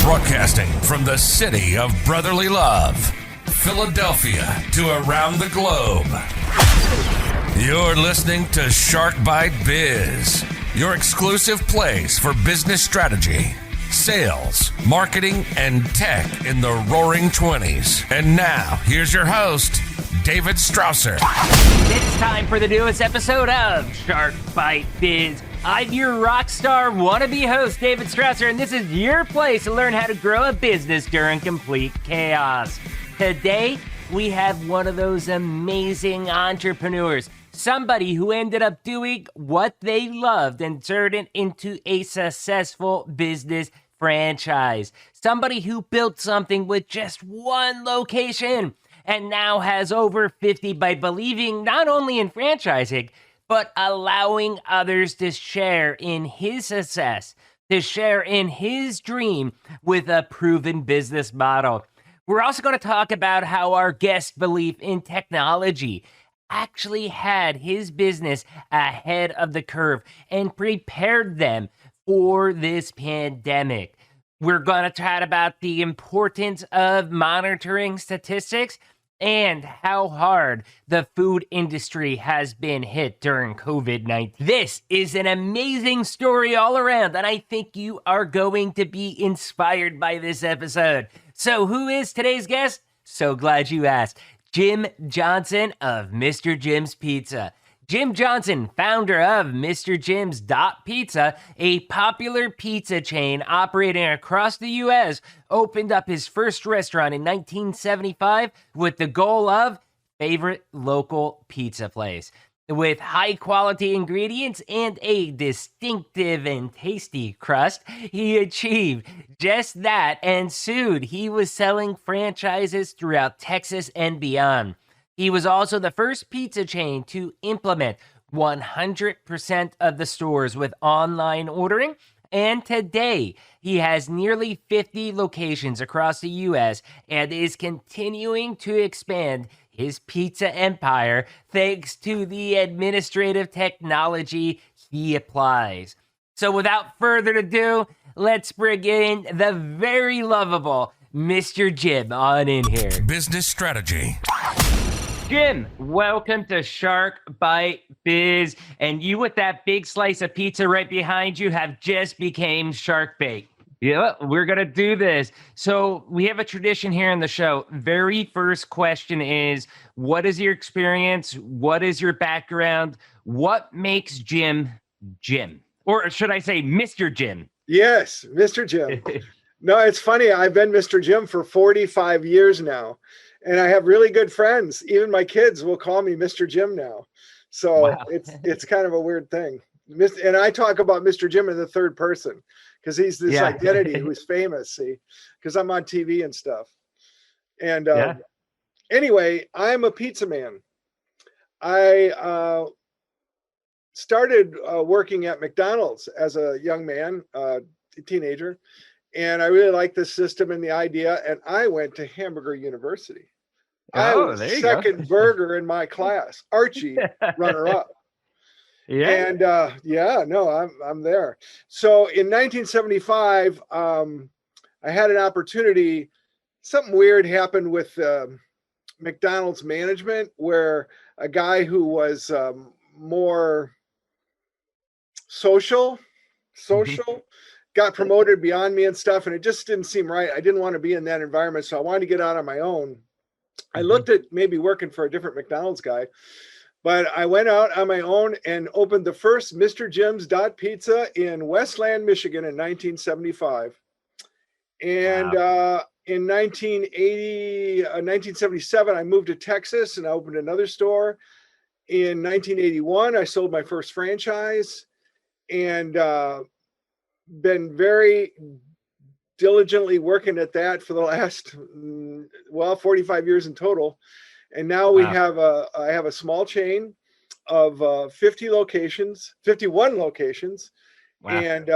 Broadcasting from the city of brotherly love, Philadelphia to around the globe. You're listening to Shark Bite Biz, your exclusive place for business strategy, sales, marketing, and tech in the roaring 20s. And now, here's your host, David Strausser. It's time for the newest episode of Shark Bite Biz. I'm your rock star wannabe host, David Strausser, and this is your place to learn how to grow a business during complete chaos. Today, we have one of those amazing entrepreneurs, somebody who ended up doing what they loved and turned it into a successful business franchise. Somebody who built something with just one location and now has over 50 by believing not only in franchising, but allowing others to share in his success, to share in his dream with a proven business model. We're also going to talk about how our guest's belief in technology actually had his business ahead of the curve and prepared them for this pandemic. We're going to chat about the importance of monitoring statistics and how hard the food industry has been hit during COVID-19. This is an amazing story all around, and I think you are going to be inspired by this episode. So who is today's guest? So glad you asked. Jim Johnson of mrjims.pizza. Jim Johnson, founder of mrjims.pizza, a popular pizza chain operating across the U.S., opened up his first restaurant in 1975 with the goal of favorite local pizza place. With high-quality ingredients and a distinctive and tasty crust, he achieved just that, and soon he was selling franchises throughout Texas and beyond. He was also the first pizza chain to implement 100% of the stores with online ordering, and today he has nearly 50 locations across the U.S. and is continuing to expand his pizza empire thanks to the administrative technology he applies. So without further ado, let's bring in the very lovable Mr. Jim on in here. Business strategy. Jim, welcome to Shark Bite Biz. And you with that big slice of pizza right behind you have just became Shark Bait. Yeah, we're going to do this. So we have a tradition here in the show. Very first question is, what is your experience? What is your background? What makes Jim Jim? Or should I say Mr. Jim? Yes, Mr. Jim. No, it's funny. I've been Mr. Jim for 45 years now. And I have really good friends. Even my kids will call me Mr. Jim now. So wow. It's kind of a weird thing. And I talk about Mr. Jim in the third person because he's this identity who's famous, see, because I'm on TV and stuff. And anyway, I'm a pizza man. I started working at McDonald's as a young man, a teenager. And I really liked the system and the idea. And I went to Hamburger University. I was second burger in my class. Archie, runner up. Yeah. And I'm there. So in 1975, I had an opportunity. Something weird happened with McDonald's management, where a guy who was more social. Got promoted beyond me and stuff, and it just didn't seem right. I didn't want to be in that environment, so I wanted to get out on my own. I looked at maybe working for a different McDonald's guy, but I went out on my own and opened the first mrjims.pizza in Westland, Michigan in 1975. And in 1977, I moved to Texas and I opened another store. In 1981, I sold my first franchise and been very diligently working at that for the last 45 years in total. And now I have a small chain of 51 locations. Wow. And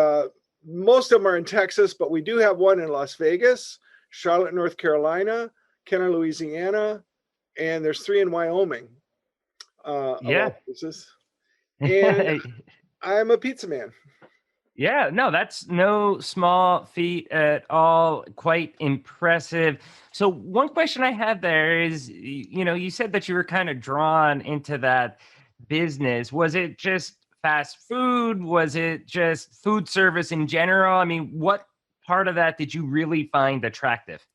most of them are in Texas, but we do have one in Las Vegas, Charlotte, North Carolina, Kenner, Louisiana, and there's 3 in Wyoming, of Yeah. all places. And I'm a pizza man. Yeah, no, that's no small feat at all. Quite impressive. So, one question I had there is, you said that you were kind of drawn into that business. Was it just fast food? Was it just food service in general? I mean, what part of that did you really find attractive?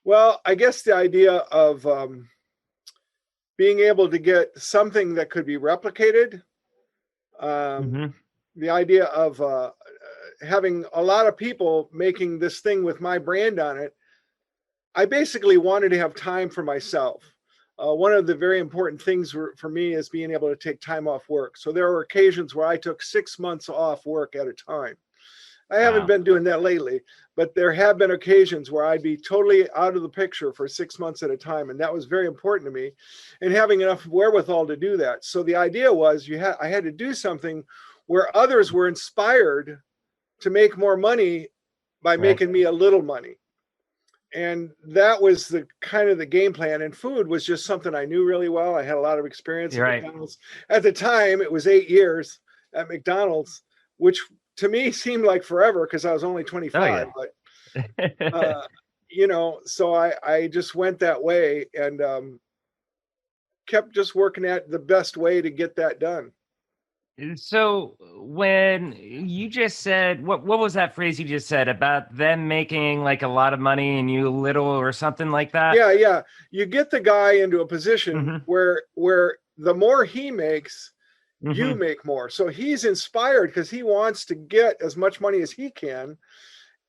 Well, I guess the idea of being able to get something that could be replicated, um, Hmm. the idea of having a lot of people making this thing with my brand on it. I basically wanted to have time for myself. One of the very important things for me is being able to take time off work. So there were occasions where I took 6 months off work at a time. I haven't Wow. been doing that lately, but there have been occasions where I'd be totally out of the picture for 6 months at a time. And that was very important to me, and having enough wherewithal to do that. So the idea was I had to do something where others were inspired to make more money by Right. making me a little money. And that was the kind of the game plan. And food was just something I knew really well. I had a lot of experience You're at right. McDonald's. At the time, it was 8 years at McDonald's, which to me seemed like forever because I was only Oh 25. yeah. But so I just went that way and kept just working at the best way to get that done. So when you just said what was that phrase you just said about them making like a lot of money and you little or something like that? Yeah. You get the guy into a position Hmm. where the more he makes, you Hmm. make more. So he's inspired because he wants to get as much money as he can.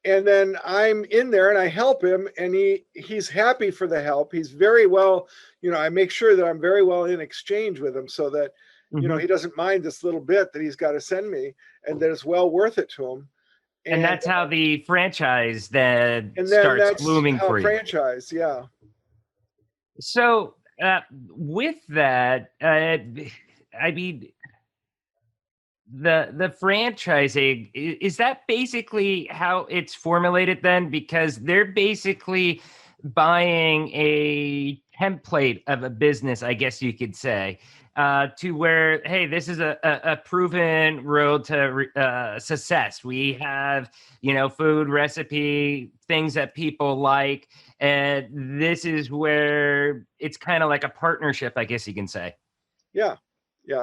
And then I'm in there and I help him, and he's happy for the help. He's very well, I make sure that I'm very well in exchange with him so that, Hmm. he doesn't mind this little bit that he's got to send me, and that it's well worth it to him. And And that's how the franchise then and then starts that's blooming how for you. franchise, yeah. So with that, I mean, the franchising is that basically how it's formulated then, because they're basically buying a template of a business, I guess you could say, to where, hey, this is a proven road to success. We have food recipe things that people like, and this is where it's kind of like a partnership, I guess you can say. Yeah,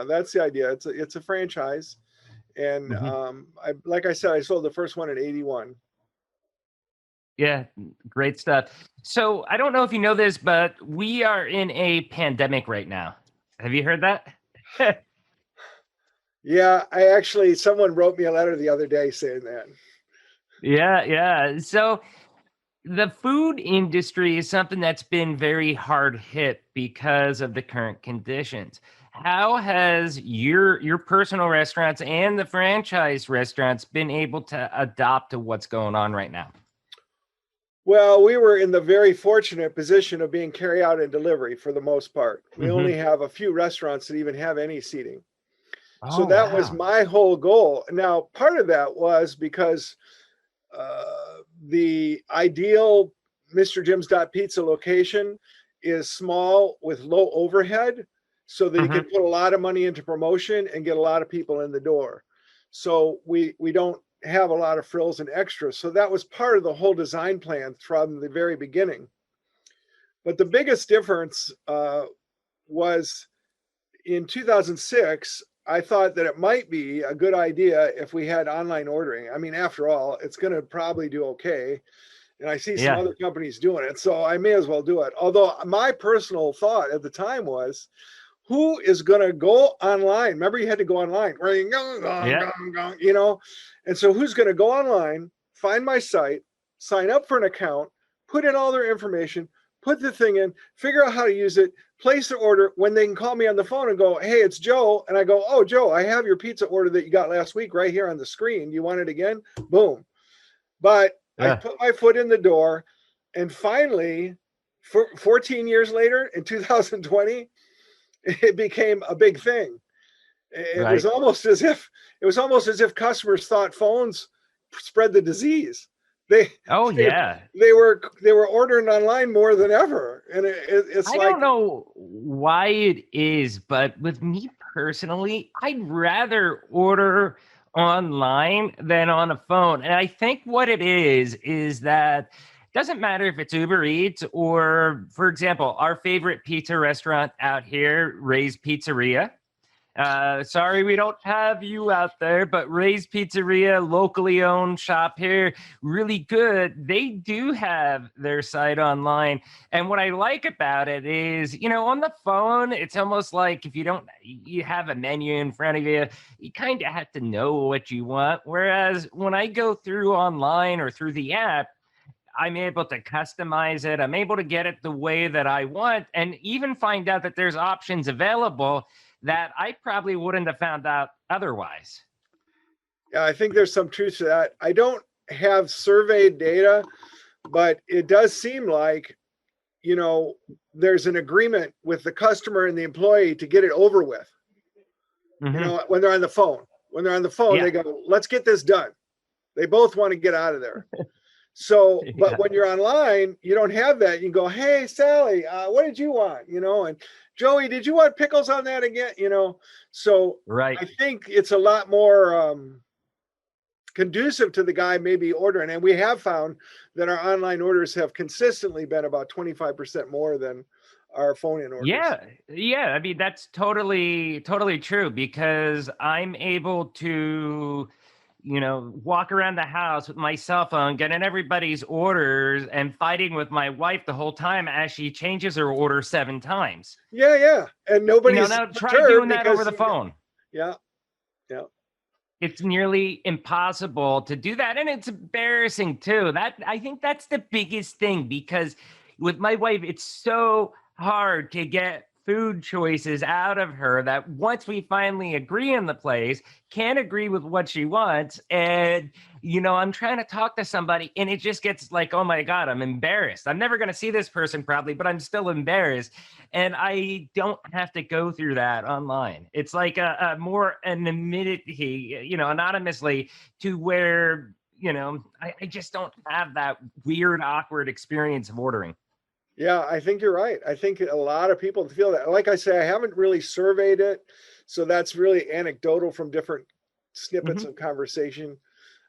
that's the idea. It's a franchise, and Hmm. I like I said, I sold the first one in '81. Yeah, great stuff. So I don't know if you know this, but we are in a pandemic right now. Have you heard that? Yeah, someone wrote me a letter the other day saying that. Yeah, yeah. So the food industry is something that's been very hard hit because of the current conditions. How has your personal restaurants and the franchise restaurants been able to adopt to what's going on right now? Well, we were in the very fortunate position of being carry out and delivery for the most part. We only Hmm. have a few restaurants that even have any seating. So Oh, that was wow. my whole goal. Now, part of that was because the ideal mrjims.pizza location is small with low overhead so that you can Hmm. put a lot of money into promotion and get a lot of people in the door. So we don't have a lot of frills and extras. So that was part of the whole design plan from the very beginning. But the biggest difference was in 2006. I thought that it might be a good idea if we had online ordering. I mean, after all, it's going to probably do okay. And I see some Yeah. other companies doing it, so I may as well do it. Although my personal thought at the time was, who is going to go online? Remember, you had to go online, Yeah. and so who's going to go online, find my site, sign up for an account, put in all their information, put the thing in, figure out how to use it, place the order when they can call me on the phone and go, hey, it's Joe. And I go, oh, Joe, I have your pizza order that you got last week right here on the screen. Do you want it again? Boom. But I Yeah. put my foot in the door, and finally, 14 years later, in 2020, it became a big thing. It was Right. almost as if customers thought phones spread the disease. They Oh they, yeah. they were ordering online more than ever, and it's I like, don't know why it is, but with me personally, I'd rather order online than on a phone. And I think what it is that doesn't matter if it's Uber Eats or, for example, our favorite pizza restaurant out here, Ray's Pizzeria. Sorry, we don't have you out there, but Ray's Pizzeria, locally owned shop here, really good. They do have their site online. And what I like about it is, on the phone, it's almost like if you have a menu in front of you, you kind of have to know what you want. Whereas when I go through online or through the app, I'm able to customize it. I'm able to get it the way that I want and even find out that there's options available that I probably wouldn't have found out otherwise. yeah, I think there's some truth to that. I don't have survey data, but it does seem like, there's an agreement with the customer and the employee to get it over with. Mm-hmm. When they're on the phone. When they're on the phone, Yeah. they go, let's get this done. They both want to get out of there. So, but Yeah. when you're online, you don't have that. You go, hey, Sally, what did you want? And Joey, did you want pickles on that again? So Right. I think it's a lot more conducive to the guy maybe ordering. And we have found that our online orders have consistently been about 25% more than our phone in orders. Yeah. I mean, that's totally true because I'm able to, walk around the house with my cell phone, getting everybody's orders and fighting with my wife the whole time as she changes her order 7 times. Yeah. And nobody's Now try perturbed doing that over because the phone. yeah. It's nearly impossible to do that, and it's embarrassing too. That I think that's the biggest thing because with my wife, it's so hard to get food choices out of her that once we finally agree on the place, can't agree with what she wants, and I'm trying to talk to somebody, and it just gets like, oh my god, I'm embarrassed. I'm never going to see this person probably, but I'm still embarrassed. And I don't have to go through that online. It's like a more anonymity, anonymously to where, I just don't have that weird, awkward experience of ordering. Yeah, I think you're right. I think a lot of people feel that. Like I say, I haven't really surveyed it. So that's really anecdotal from different snippets Mhm. of conversation. You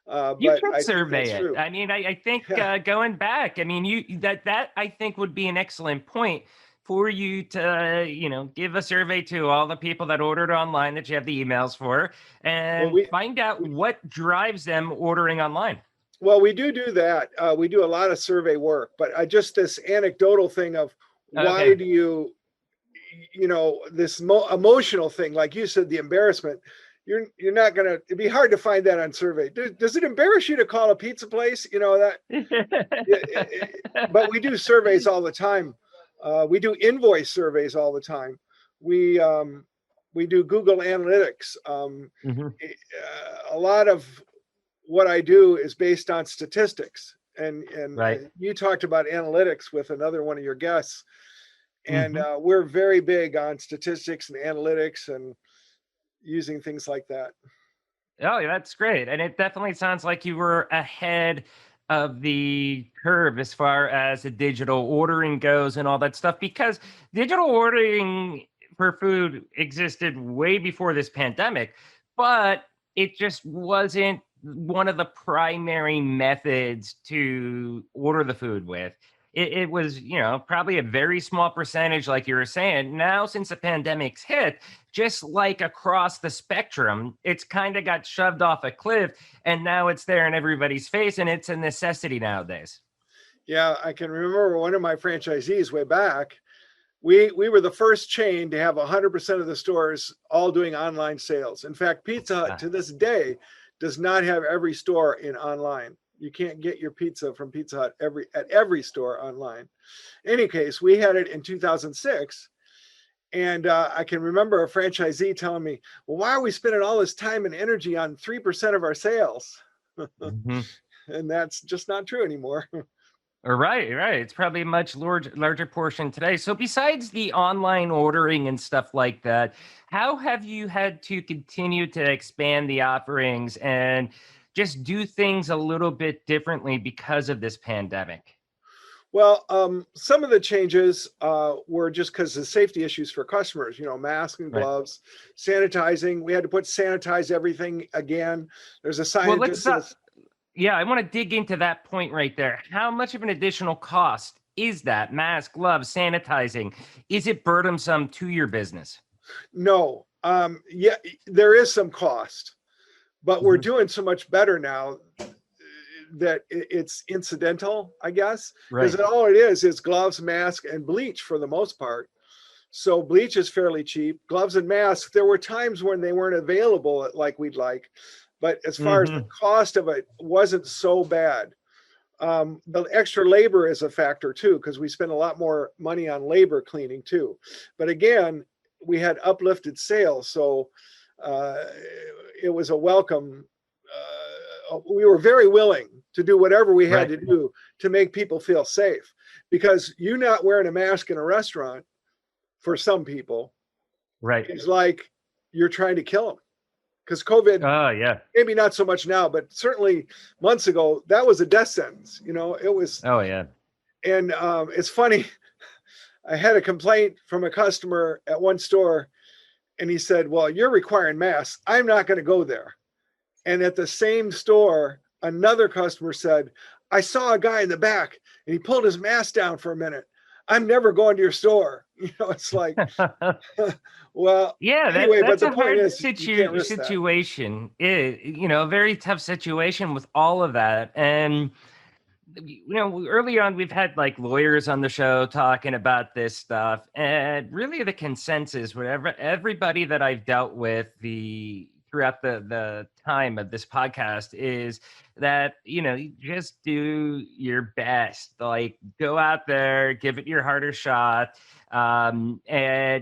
But should I think that's survey it. true. I mean, I think Yeah. going back, I mean, that I think would be an excellent point for you to, give a survey to all the people that ordered online that you have the emails for, Well, and find out what drives them ordering online. we do that. We do a lot of survey work, but I just this anecdotal thing of why Okay. do you, this emotional thing, like you said, the embarrassment. You're not gonna. It'd be hard to find that on survey. Does it embarrass you to call a pizza place? That. But we do surveys all the time. We do invoice surveys all the time. We do Google Analytics. Mhm. A lot of what I do is based on statistics, and Right. you talked about analytics with another one of your guests, and Mhm. we're very big on statistics and analytics and using things like that. Oh, yeah, that's great. And it definitely sounds like you were ahead of the curve as far as the digital ordering goes and all that stuff, because digital ordering for food existed way before this pandemic, but it just wasn't one of the primary methods to order the food with. It was, probably a very small percentage, like you were saying. Now, since the pandemic's hit, just like across the spectrum, it's kind of got shoved off a cliff and now it's there in everybody's face and it's a necessity nowadays. Yeah, I can remember one of my franchisees way back. We were the first chain to have 100% of the stores all doing online sales. In fact, Pizza Hut to this day does not have every store in online. You can't get your pizza from Pizza Hut at every store online. In any case, we had it in 2006. And I can remember a franchisee telling me, well, why are we spending all this time and energy on 3% of our sales? Mhm. And that's just not true anymore. Right. It's probably a much larger portion today. So, besides the online ordering and stuff like that, how have you had to continue to expand the offerings and just do things a little bit differently because of this pandemic? Well, some of the changes were just because of safety issues for customers, masks and Right. gloves, sanitizing. We had to sanitize everything again. There's a Well, sign that let's just says, yeah, I want to dig into that point right there. How much of an additional cost is that? Mask, gloves, sanitizing. Is it burdensome to your business? no. Yeah, there is some cost, but we're Mhm. doing so much better now that it's incidental, I guess, because Right. all it is gloves, mask, and bleach for the most part. So bleach is fairly cheap. Gloves and masks, there were times when they weren't available like we'd like, but as far as the Hmm. cost of it wasn't so bad. The extra labor is a factor too, because we spend a lot more money on labor cleaning too. But again, we had uplifted sales, so uh, it was a welcome. We were very willing to do whatever we had Right. to do to make people feel safe, because you not wearing a mask in a restaurant for some people Right. is like you're trying to kill them. Because COVID, Oh, yeah. maybe not so much now, but certainly months ago, that was a death sentence. It was. Oh, yeah. And it's funny. I had a complaint from a customer at one store, and he said, "Well, you're requiring masks. I'm not going to go there." And at the same store, another customer said, "I saw a guy in the back, and he pulled his mask down for a minute. I'm never going to your store." It's like, well, Yeah, anyway. But that's the a point hard is, you can't risk that. situation. A very tough situation with all of that. And earlier on we've had like lawyers on the show talking about this stuff, and really the consensus, whatever everybody that I've dealt with throughout the time of this podcast is that you just do your best, like go out there, give it your hardest shot. And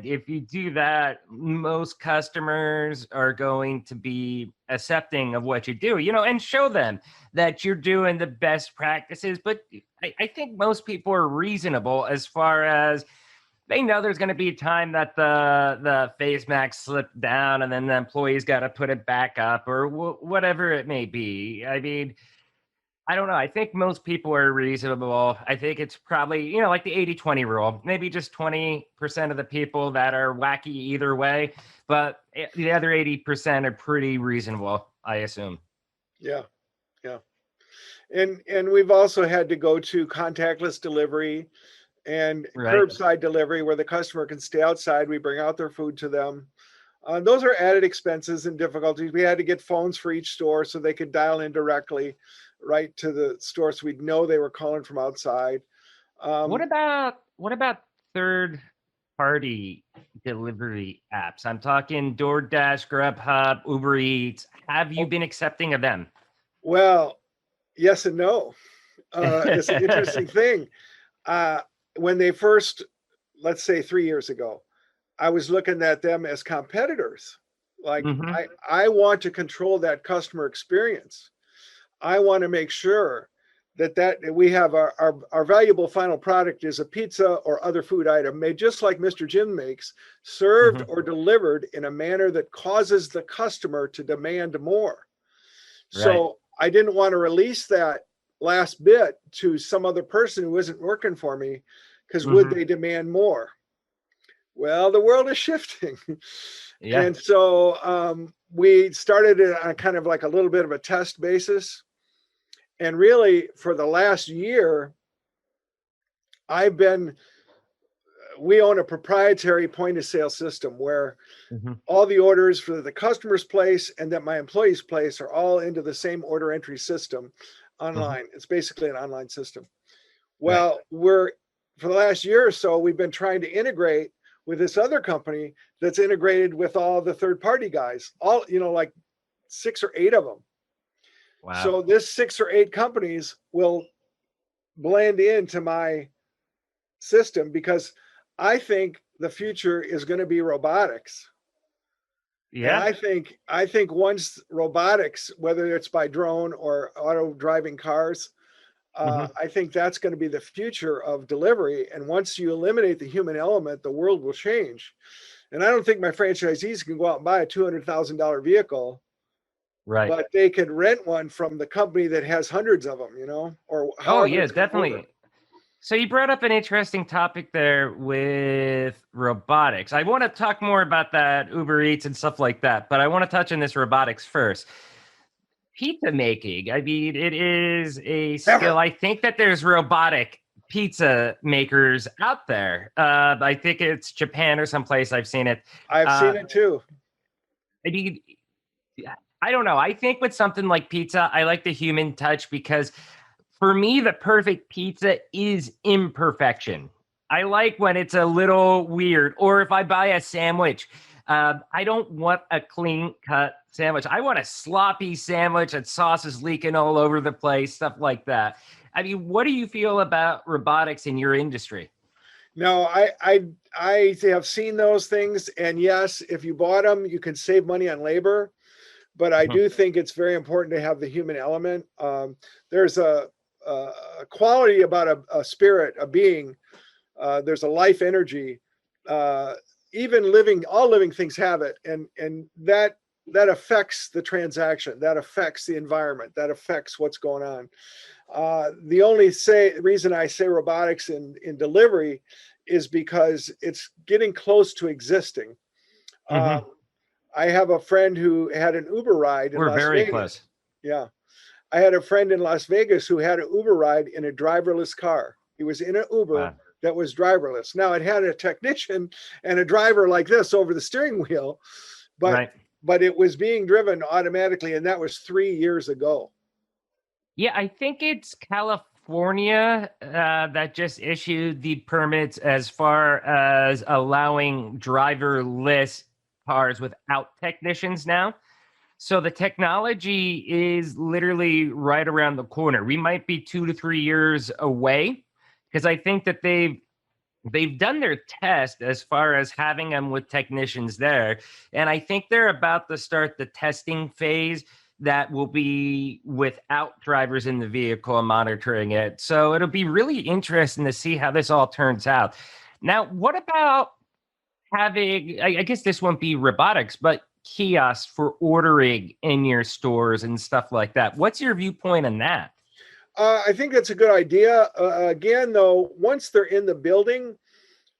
if you do that, most customers are going to be accepting of what you do, and show them that you're doing the best practices. But I think most people are reasonable as far as they know there's going to be a time that the face mask slipped down and then the employee's got to put it back up, or whatever it may be. I mean, I don't know. I think most people are reasonable. I think it's probably, like the 80-20 rule, maybe just 20% of the people that are wacky either way, but the other 80% are pretty reasonable, I assume. Yeah, yeah. And we've also had to go to contactless delivery and Right. curbside delivery, where the customer can stay outside. We bring out their food to them. Those are added expenses and difficulties. We had to get phones for each store so they could dial in directly right to the store, so we'd know they were calling from outside. What Um, about what about third party delivery apps? I'm talking DoorDash, Grubhub, Uber Eats. Have you oh, been accepting of them? well, yes and no. It's an interesting thing. Uh, when they first, let's say 3 years ago, I was looking at them as competitors. Like Hmm. I want to control that customer experience. I want to make sure that we have our valuable final product is a pizza or other food item made just like Mr. Jim makes, served Hmm. or delivered in a manner that causes the customer to demand more. Right. So I didn't want to release that last bit to some other person who isn't working for me, because would Hmm. they demand more? Well, the world is shifting. Yeah. And so we started it on kind of like a little bit of a test basis. And really, for the last year, I've been, we own a proprietary point of sale system where Hmm. all the orders for the customer's place and that my employees place are all into the same order entry system Hmm. online. It's basically an online system. Right. Well, for the last year or so, we've been trying to integrate with this other company that's integrated with all the third party guys, all, like 6 or 8 of them. Wow. So this 6 or 8 companies will blend into my system, because I think the future is going to be robotics. And Yeah. I think once robotics, whether it's by drone or auto driving cars, Hmm. I think that's going to be the future of delivery. And once you eliminate the human element, the world will change. And I don't think my franchisees can go out and buy a $200,000 vehicle Right. but they could rent one from the company that has hundreds of them, or Oh however yeah, it's going to work. definitely. So you brought up an interesting topic there with robotics. I want to talk more about that Uber Eats and stuff like that, but I want to touch on this robotics first. Pizza making. I mean, it is a skill. Never. I think that there's robotic pizza makers out there. I think it's Japan or someplace I've seen it. I've Uh, seen it too. I mean, I don't know. I think with something like pizza, I like the human touch because for me, the perfect pizza is imperfection. I like when it's a little weird, or if I buy a sandwich, I don't want a clean cut sandwich. I want a sloppy sandwich that sauce is leaking all over the place, stuff like that. I mean, what do you feel about robotics in your industry? No, I have seen those things, and yes, if you bought them, you can save money on labor. But I Mhm. do think it's very important to have the human element. There's a quality about a spirit, a being. There's a life energy. Uh, Even all living things have it, and that affects the transaction. That affects the environment. That affects what's going on. The only reason I say robotics in delivery is because it's getting close to existing. Uh, Mhm. I have a friend who had an Uber ride in We're Las very close. Vegas. Yeah. I had a friend in Las Vegas who had an Uber ride in a driverless car. He was in an Uber Wow. that was driverless. Now it had a technician and a driver like this over the steering wheel, but Right. it was being driven automatically, and that was 3 years ago. Yeah, I think it's California that just issued the permits as far as allowing driverless cars without technicians now. So the technology is literally right around the corner. We might be 2 to 3 years away because I think that they've done their test as far as having them with technicians there, and I think they're about to start the testing phase that will be without drivers in the vehicle and monitoring it. So it'll be really interesting to see how this all turns out. Now, what about having, I guess this won't be robotics, but kiosks for ordering in your stores and stuff like that? What's your viewpoint on that? I think that's a good idea. Again, though, once they're in the building,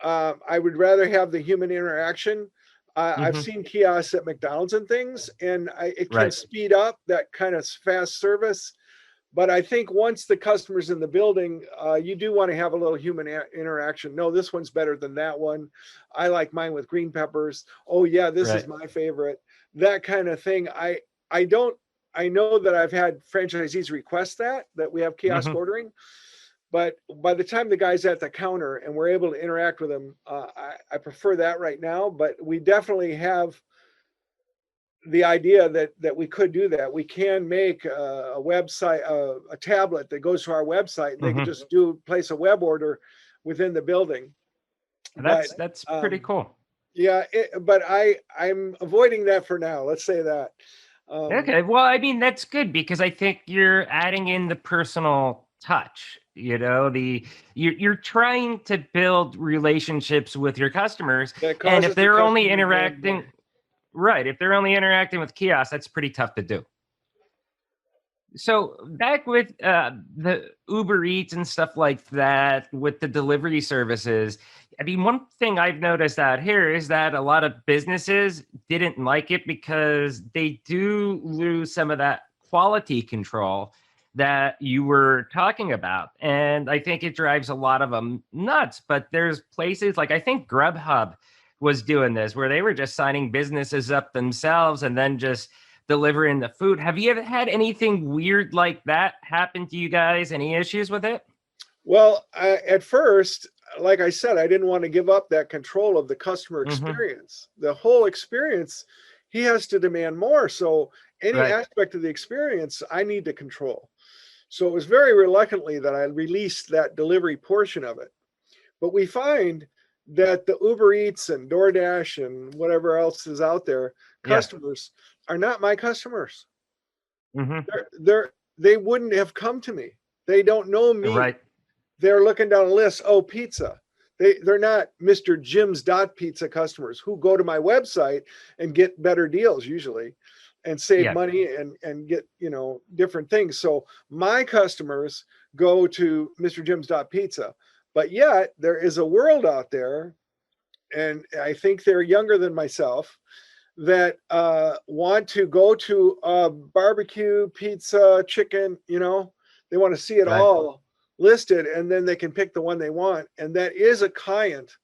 I would rather have the human interaction. I've Hmm. seen kiosks at McDonald's and things, and it can Right. speed up that kind of fast service. But I think once the customer's in the building, you do want to have a little human interaction. No, this one's better than that one. I like mine with green peppers. Oh yeah, this is Right. my favorite. That kind of thing. I don't. I know that I've had franchisees request that we have kiosk Hmm. ordering, but by the time the guy's at the counter and we're able to interact with him, I prefer that right now. But we definitely have the idea that we could do that. We can make a website, a tablet that goes to our website, and they could Hmm. just place a web order within the building. But That's pretty um, cool. yeah, but I'm avoiding that for now. Let's say that. Um, Okay, well, I mean that's good because I think you're adding in the personal touch. You know, you're trying to build relationships with your customers, that and if causes the they're only customer to demand interacting, more. right, if they're only interacting with kiosks, that's pretty tough to do. So back with the Uber Eats and stuff like that, with the delivery services, I mean, one thing I've noticed out here is that a lot of businesses didn't like it because they do lose some of that quality control that you were talking about. And I think it drives a lot of them nuts. But there's places like I think Grubhub was doing this where they were just signing businesses up themselves and then just delivering the food. Have you ever had anything weird like that happen to you guys? Any issues with it? Well, at first, like I said, I didn't want to give up that control of the customer Hmm. experience. The whole experience, he has to demand more. So any Right. aspect of the experience, I need to control. So it was very reluctantly that I released that delivery portion of it. But we find that the Uber Eats and DoorDash and whatever else is out there, Yeah. customers are not my customers. Hmm. They wouldn't have come to me. They don't know me. Right. They're looking down a list. Oh, pizza. They're not mrjims.pizza customers who go to my website and get better deals usually. and save Yeah. money and get, different things. So my customers go to mrjims.pizza, but yet there is a world out there, and I think they're younger than myself, that want to go to a barbecue, pizza, chicken, they want to see it Right. all listed, and then they can pick the one they want. And that is a client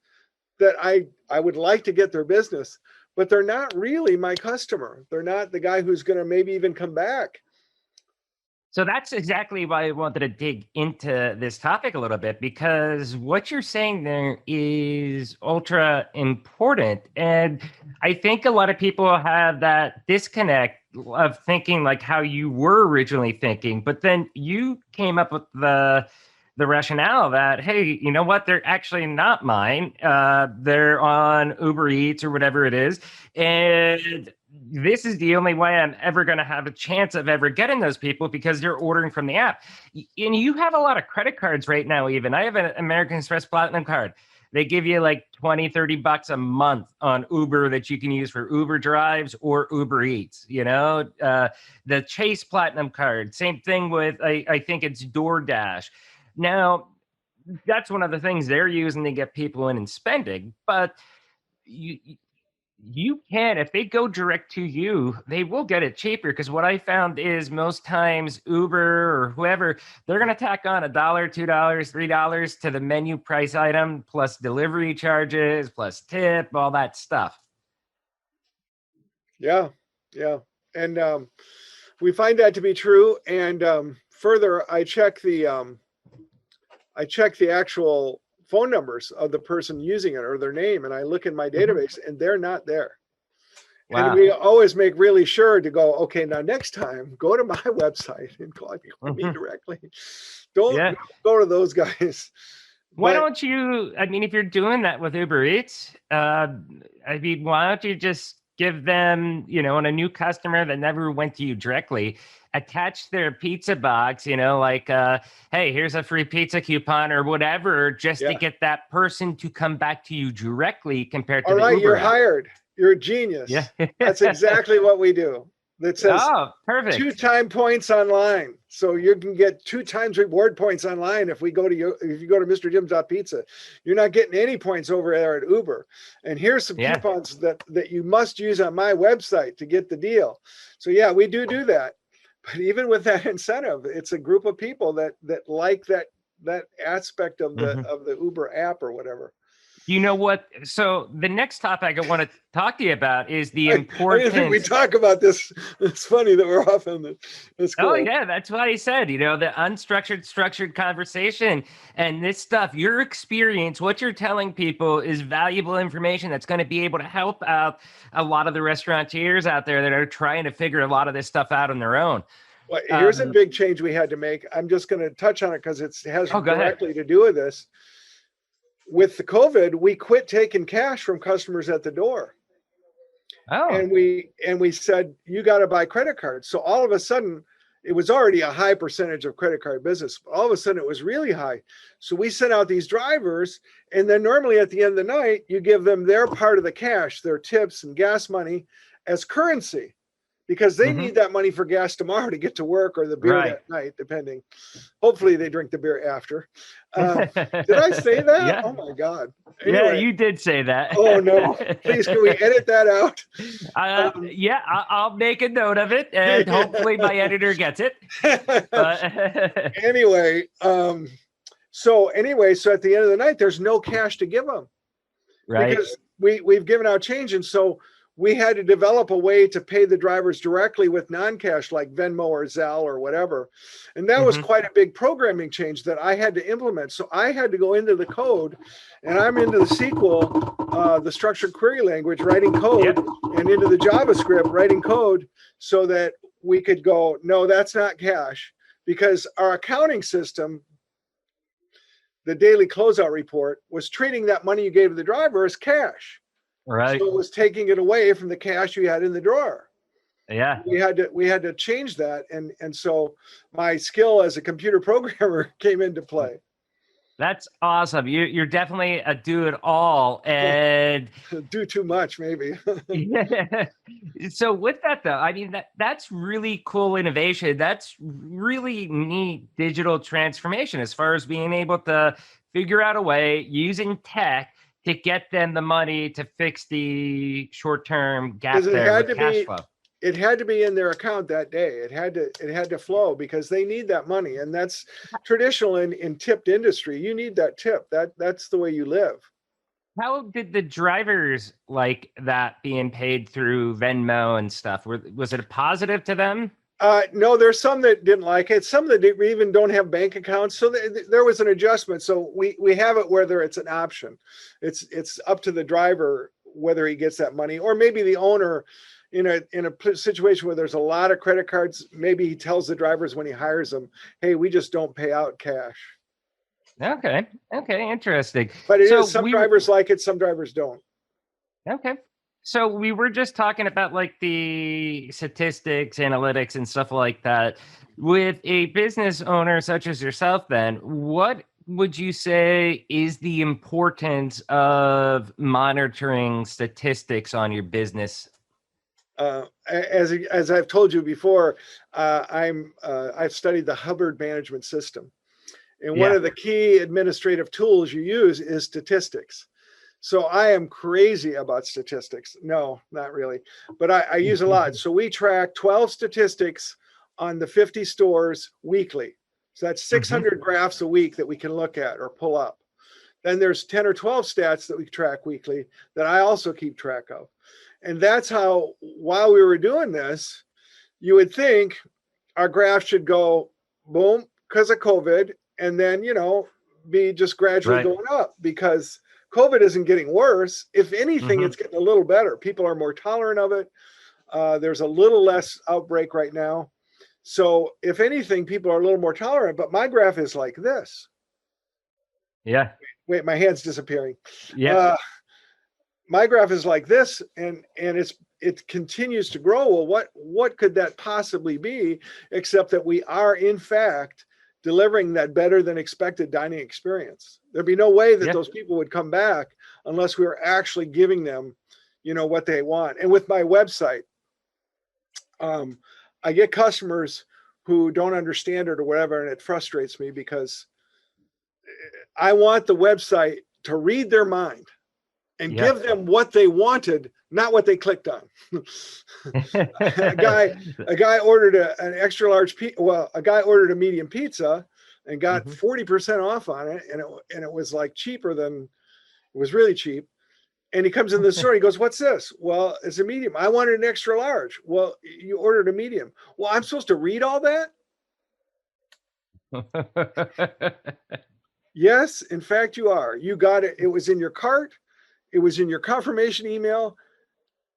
that I would like to get their business, but they're not really my customer. They're not the guy who's going to maybe even come back. So that's exactly why I wanted to dig into this topic a little bit, because what you're saying there is ultra important. And I think a lot of people have that disconnect of thinking like how you were originally thinking, but then you came up with the rationale that, hey, you know what? They're actually not mine. They're on Uber Eats or whatever it is. And this is the only way I'm ever going to have a chance of ever getting those people, because they're ordering from the app. And you have a lot of credit cards right now, even. I have an American Express Platinum card. They give you like $20-$30 a month on Uber that you can use for Uber drives or Uber Eats. The Chase Platinum card, same thing with, I think it's DoorDash. Now, that's one of the things they're using to get people in and spending. But you can, if they go direct to you, they will get it cheaper. Because what I found is most times Uber or whoever, they're going to tack on $1, $2, $3 to the menu price item, plus delivery charges, plus tip, all that stuff. Yeah. And we find that to be true. And further, I check the actual phone numbers of the person using it or their name, and I look in my database, and they're not there. Wow. And we always make really sure to go, okay, now next time go to my website and call me directly. Don't go to those guys. Why don't you, if you're doing that with Uber Eats, why don't you just give them, on a new customer that never went to you directly, attach their pizza box, hey, here's a free pizza coupon or whatever, just to get that person to come back to you directly compared to the Uber app. You're hired. You're a genius. Yeah. That's exactly what we do. That says perfect. 2 time points online. So you can get 2 times reward points online if you go to mrjims.pizza. You're not getting any points over there at Uber. And here's some coupons that you must use on my website to get the deal. So yeah, we do that. But even with that incentive, it's a group of people that like that aspect of the Uber app or whatever. You know what? So the next topic I want to talk to you about is the importance. I think we talk about this. It's funny that we're off on this. It's cool. Oh yeah, that's what I said. The unstructured, structured conversation and this stuff. Your experience, what you're telling people, is valuable information that's going to be able to help out a lot of the restaurateurs out there that are trying to figure a lot of this stuff out on their own. Well, here's a big change we had to make. I'm just going to touch on it because it has directly to do with this. With the COVID, we quit taking cash from customers at the door. Oh. And we said, you got to buy credit cards. So all of a sudden, it was already a high percentage of credit card business. But all of a sudden, it was really high. So we sent out these drivers. And then normally at the end of the night, you give them their part of the cash, their tips and gas money, as currency, because they need that money for gas tomorrow to get to work, or the beer that night, depending. Hopefully they drink the beer after. Did I say that? Yeah. Oh my God. Anyway. Yeah, you did say that. Oh no, please, can we edit that out? I'll make a note of it, and hopefully my editor gets it. Anyway, so at the end of the night, there's no cash to give them. Right. Because we've given out change. And so we had to develop a way to pay the drivers directly with non-cash, like Venmo or Zelle or whatever. And that was quite a big programming change that I had to implement. So I had to go into the code, and I'm into the SQL, the structured query language, writing code, and into the JavaScript, writing code, so that we could go, no, that's not cash, because our accounting system, the daily closeout report, was treating that money you gave the driver as cash. Right. So it was taking it away from the cash you had in the drawer. Yeah. We had to change that. And so my skill as a computer programmer came into play. That's awesome. You're definitely a do it all. And Do too much, maybe. yeah. So with that though, I mean that's really cool innovation. That's really neat digital transformation as far as being able to figure out a way using tech to get them the money to fix the short-term Because gap there with cash flow. it had to be in their account that day. It had to flow because they need that money. And that's traditional in tipped industry. You need that tip. That's the way you live. How did the drivers like that being paid through Venmo and stuff? Was it a positive to them? No, there's some that didn't like it. Some that even don't have bank accounts. So there was an adjustment. So we have it whether it's an option. It's up to the driver whether he gets that money, or maybe the owner in a situation where there's a lot of credit cards. Maybe he tells the drivers when he hires them, "Hey, we just don't pay out cash." Okay. Okay. Interesting. But So some drivers like it, some drivers don't. okay. So we were just talking about like the statistics, analytics, and stuff like that. With a business owner such as yourself, then what would you say is the importance of monitoring statistics on your business? As I've told you before, I've studied the Hubbard management system, and one Yeah. of the key administrative tools you use is statistics. So I am crazy about statistics. No, not really, but I use a lot. So we track 12 statistics on the 50 stores weekly. So that's 600 graphs a week that we can look at or pull up. Then there's 10 or 12 stats that we track weekly that I also keep track of. And that's how, while we were doing this, you would think our graph should go boom because of COVID, and then, be just gradually Right. going up because COVID isn't getting worse. If anything, it's getting a little better. People are more tolerant of it. There's a little less outbreak right now. So if anything, people are a little more tolerant, but my graph is like this. Yeah. Wait, my hand's disappearing. Yeah. My graph is like this, and it continues to grow. Well, what could that possibly be, except that we are in fact delivering that better than expected dining experience. There'd be no way that those people would come back unless we were actually giving them, what they want. And with my website, I get customers who don't understand it or whatever, and it frustrates me because I want the website to read their mind and give them what they wanted, not what they clicked on. a guy ordered an extra large a guy ordered a medium pizza and got 40% off on it, and it was like cheaper than, it was really cheap. And he comes in the store, he goes, "What's this?" "Well, it's a medium." "I wanted an extra large." "Well, you ordered a medium." "Well, I'm supposed to read all that?" Yes, in fact you are. You got it. It was in your cart. It was in your confirmation email,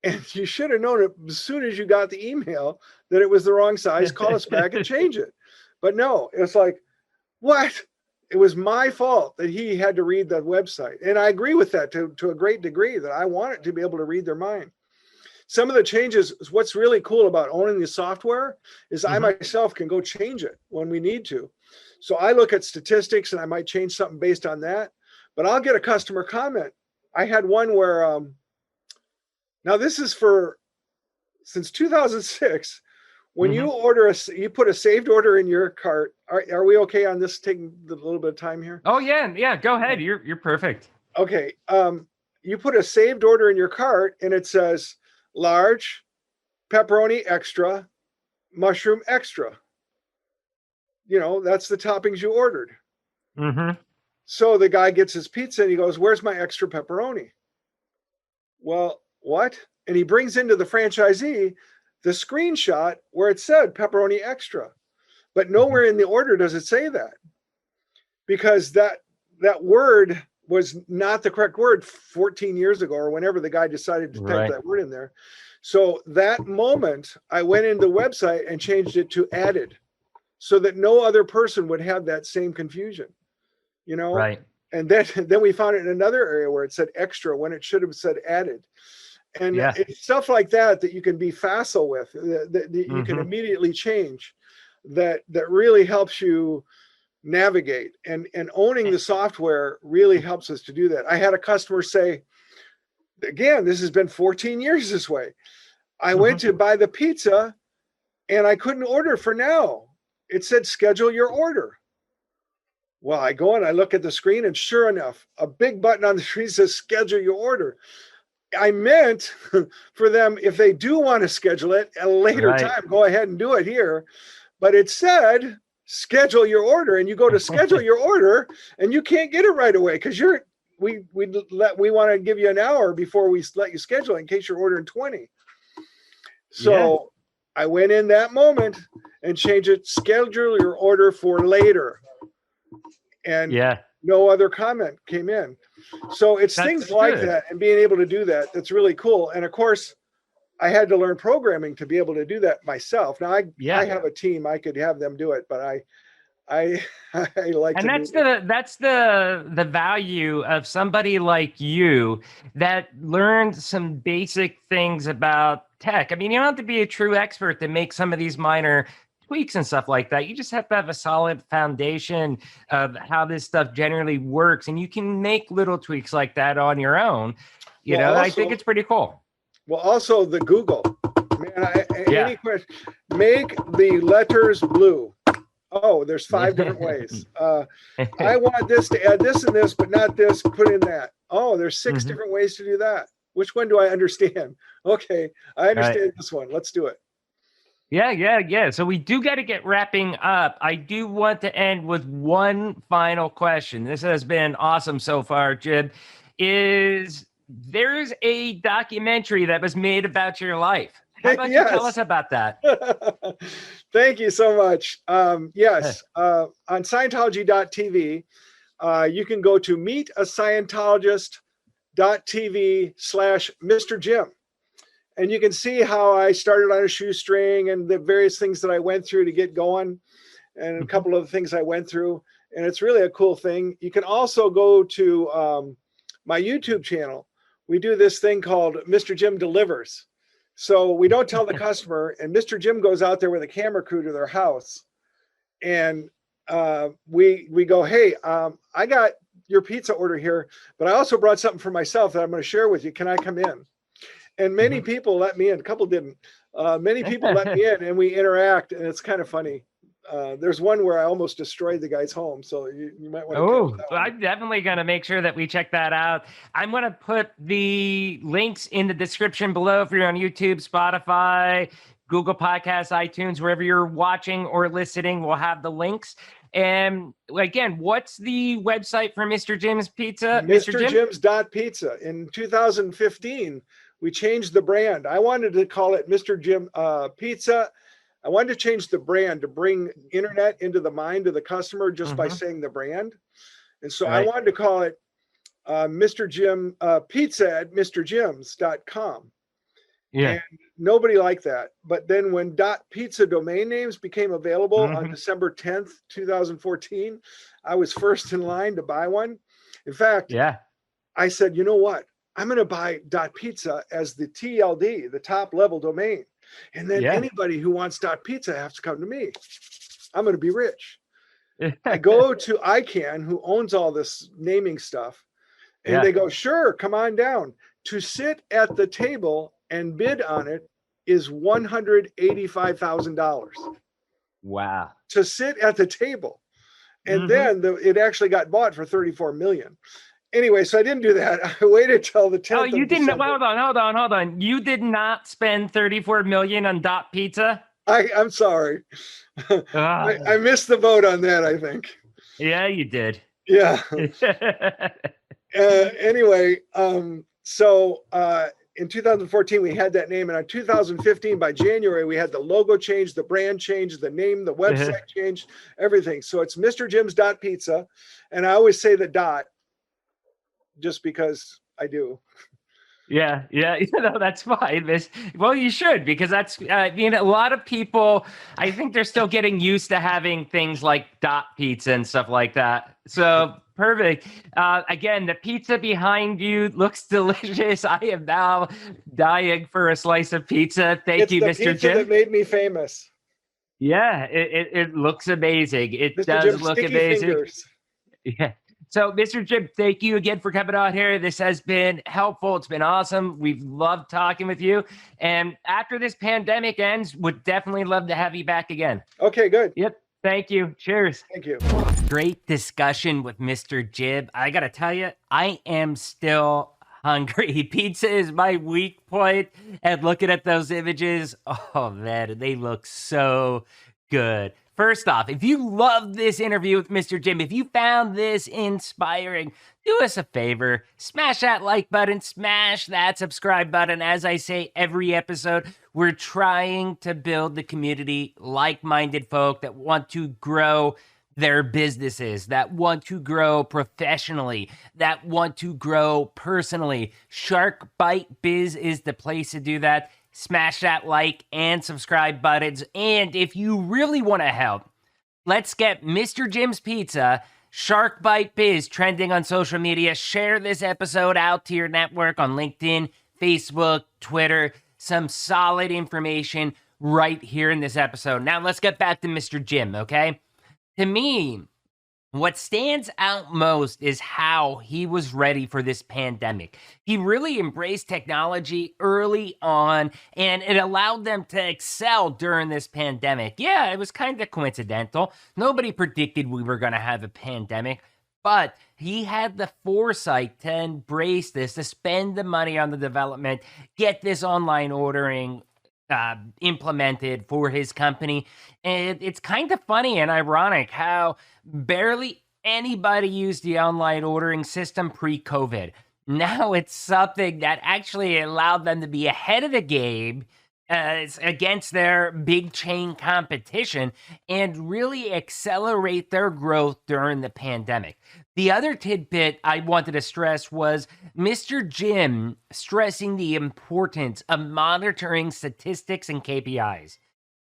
and you should have known it as soon as you got the email that it was the wrong size. Call us back and change it. But no, it's like, what? It was my fault that he had to read the website. And I agree with that to a great degree, that I want it to be able to read their mind. Some of the changes, what's really cool about owning the software is I myself can go change it when we need to. So I look at statistics and I might change something based on that, but I'll get a customer comment. I had one where, now this is since 2006, when you order you put a saved order in your cart. Are we okay on this, taking a little bit of time here? Oh yeah. Go ahead. You're perfect. Okay. You put a saved order in your cart and it says large, pepperoni extra, mushroom extra. That's the toppings you ordered. So the guy gets his pizza and he goes, "Where's my extra pepperoni?" Well, what? And he brings into the franchisee the screenshot where it said pepperoni extra, but nowhere in the order does it say that, because that word was not the correct word 14 years ago or whenever the guy decided to type that word in there. So that moment I went into the website and changed it to added, so that no other person would have that same confusion, Right. And then we found it in another area where it said extra when it should have said added. And it's stuff like that you can be facile with, that you can immediately change, that really helps you navigate, and owning the software really helps us to do that. I had a customer say, again, this has been 14 years this way. I went to buy the pizza and I couldn't order for now. It said, schedule your order. Well, I go and I look at the screen, and sure enough, a big button on the screen says, schedule your order. I meant for them, if they do want to schedule it at a later time, go ahead and do it here. But it said, schedule your order, and you go to schedule your order and you can't get it right away because we want to give you an hour before we let you schedule in case you're ordering 20. So I went in that moment and changed it, schedule your order for later. And no other comment came in. So it's things like that, and being able to do that, that's really cool. And of course, I had to learn programming to be able to do that myself. Now I have a team, I could have them do it, but I like and to that's the value of somebody like you that learned some basic things about tech. I mean, you don't have to be a true expert to make some of these minor tweaks and stuff like that. You just have to have a solid foundation of how this stuff generally works, and you can make little tweaks like that on your own. You know, I think it's pretty cool. Well, also the Google, man, any question, make the letters blue. Oh, there's 5 different ways. I want this to add this and this, but not this, put in that. Oh, there's 6 different ways to do that. Which one do I understand? Okay, I understand this one. Let's do it. Yeah. So we do got to get wrapping up. I do want to end with one final question. This has been awesome so far, Jib. There's a documentary that was made about your life. How about you tell us about that? Thank you so much. Yes, on Scientology.tv, you can go to meetascientologist.tv/Mr. Jim. And you can see how I started on a shoestring and the various things that I went through to get going, and a couple of the things I went through. And it's really a cool thing. You can also go to my YouTube channel. We do this thing called Mr. Jim Delivers. So we don't tell the customer, and Mr. Jim goes out there with a camera crew to their house. And we go, hey, I got your pizza order here, but I also brought something for myself that I'm going to share with you. Can I come in? And many people let me in. A couple didn't. Many people let me in, and we interact, and it's kind of funny. There's one where I almost destroyed the guy's home, so you might want to. Oh, I'm definitely going to make sure that we check that out. I'm going to put the links in the description below if you're on YouTube, Spotify, Google Podcasts, iTunes, wherever you're watching or listening. We'll have the links. And again, what's the website for Mr. Jim's Pizza? mrjims.pizza. In 2015. We changed the brand. I wanted to call it Mr. Jim Pizza. I wanted to change the brand to bring internet into the mind of the customer just by saying the brand. And so I wanted to call it Mr. Jim Pizza at mrjims.com. Yeah. And nobody liked that. But then when .pizza domain names became available on December 10th, 2014, I was first in line to buy one. In fact, I said, you know what? I'm going to buy .pizza as the TLD, the top level domain. And then anybody who wants .pizza has to come to me. I'm going to be rich. I go to ICANN, who owns all this naming stuff, and they go, sure, come on down. To sit at the table and bid on it is $185,000. Wow. To sit at the table. And then it actually got bought for $34 million. Anyway, so I didn't do that. I waited till the 10th. Oh, you didn't. Hold on. You did not spend $34 million on .pizza? I'm sorry. I missed the boat on that, I think. Yeah, you did. Yeah. Anyway, so in 2014, we had that name. And in 2015, by January, we had the logo changed, the brand changed, the name, the website changed, everything. So it's mrjims.pizza. And I always say the dot, just because I do. Yeah, that's fine. Well, you should, because that's, a lot of people, I think they're still getting used to having things like .pizza and stuff like that. So perfect. Again, the pizza behind you looks delicious. I am now dying for a slice of pizza. Thank you, Mr. Jim. It's the pizza that made me famous. Yeah, it looks amazing. It Mr. does Jim, look sticky amazing. fingers. Yeah. So, Mr. Jim, thank you again for coming on here. This has been helpful. It's been awesome. We've loved talking with you. And after this pandemic ends, would definitely love to have you back again. Okay, good. Yep. Thank you. Cheers. Thank you. Great discussion with Mr. Jib. I got to tell you, I am still hungry. Pizza is my weak point. And looking at those images, oh man, they look so good. First off, if you love this interview with Mr. Jim, if you found this inspiring, do us a favor, smash that like button, smash that subscribe button. As I say every episode, we're trying to build the community, like-minded folk that want to grow their businesses, that want to grow professionally, that want to grow personally. Shark Bite Biz is the place to do that. Smash that like and subscribe buttons. And if you really want to help, let's get Mr. Jim's Pizza, Shark Bite Biz trending on social media. Share this episode out to your network on LinkedIn, Facebook, Twitter. Some solid information right here in this episode. Now let's get back to Mr. Jim, okay? To me, what stands out most is how he was ready for this pandemic. He really embraced technology early on, and it allowed them to excel during this pandemic. Yeah, it was kind of coincidental. Nobody predicted we were going to have a pandemic, but he had the foresight to embrace this, to spend the money on the development, get this online ordering implemented for his company. And it's kind of funny and ironic how barely anybody used the online ordering system pre-COVID. Now it's something that actually allowed them to be ahead of the game against their big chain competition and really accelerate their growth during the pandemic. The other tidbit I wanted to stress was Mr. Jim stressing the importance of monitoring statistics and KPIs.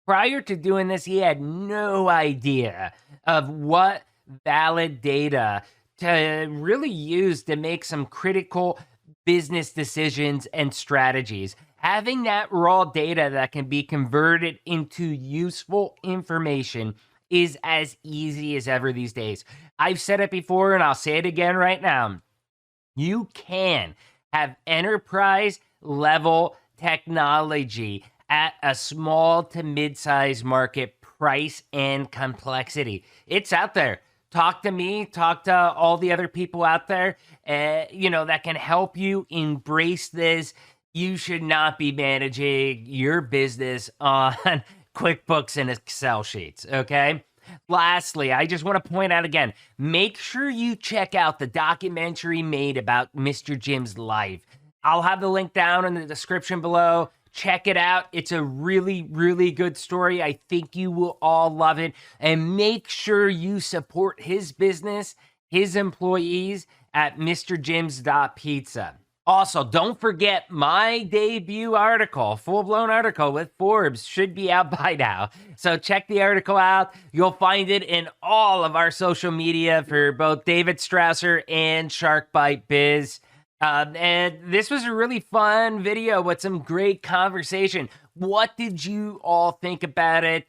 Prior to doing this, he had no idea of what valid data to really use to make some critical business decisions and strategies. Having that raw data that can be converted into useful information is as easy as ever these days. I've said it before and I'll say it again right now. You can have enterprise level technology at a small to mid-sized market price and complexity. It's out there. Talk to me, talk to all the other people out there, that can help you embrace this. You should not be managing your business on QuickBooks and Excel sheets, okay? Lastly, I just want to point out again, make sure you check out the documentary made about Mr. Jim's life. I'll have the link down in the description below. Check it out. It's a really, really good story. I think you will all love it. And make sure you support his business, his employees at mrjims.pizza. Also, don't forget my debut article, full-blown article with Forbes, should be out by now. So check the article out. You'll find it in all of our social media for both David Strausser and Shark Bite Biz. And this was a really fun video with some great conversation. What did you all think about it?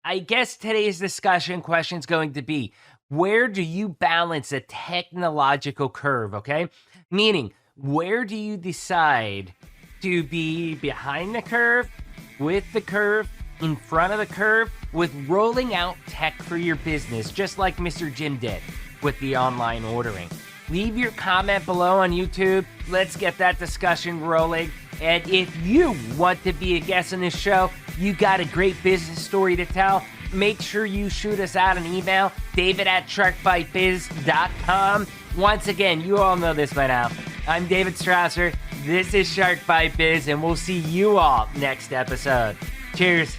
I guess today's discussion question is going to be, where do you balance a technological curve, okay? Meaning, where do you decide to be behind the curve, with the curve, in front of the curve, with rolling out tech for your business, just like Mr. Jim did with the online ordering? Leave your comment below on YouTube. Let's get that discussion rolling. And if you want to be a guest on this show, you got a great business story to tell, make sure you shoot us out an email, david@sharkbitebiz.com. Once again, you all know this by now. I'm David Strausser. This is Shark Bite Biz, and we'll see you all next episode. Cheers.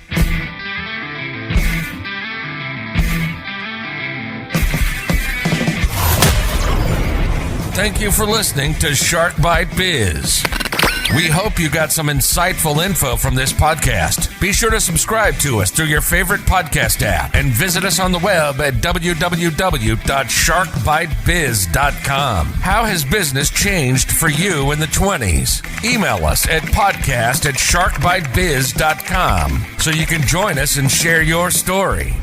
Thank you for listening to Shark Bite Biz. We hope you got some insightful info from this podcast. Be sure to subscribe to us through your favorite podcast app and visit us on the web at www.sharkbitebiz.com. How has business changed for you in the 20s? Email us at podcast@sharkbitebiz.com so you can join us and share your story.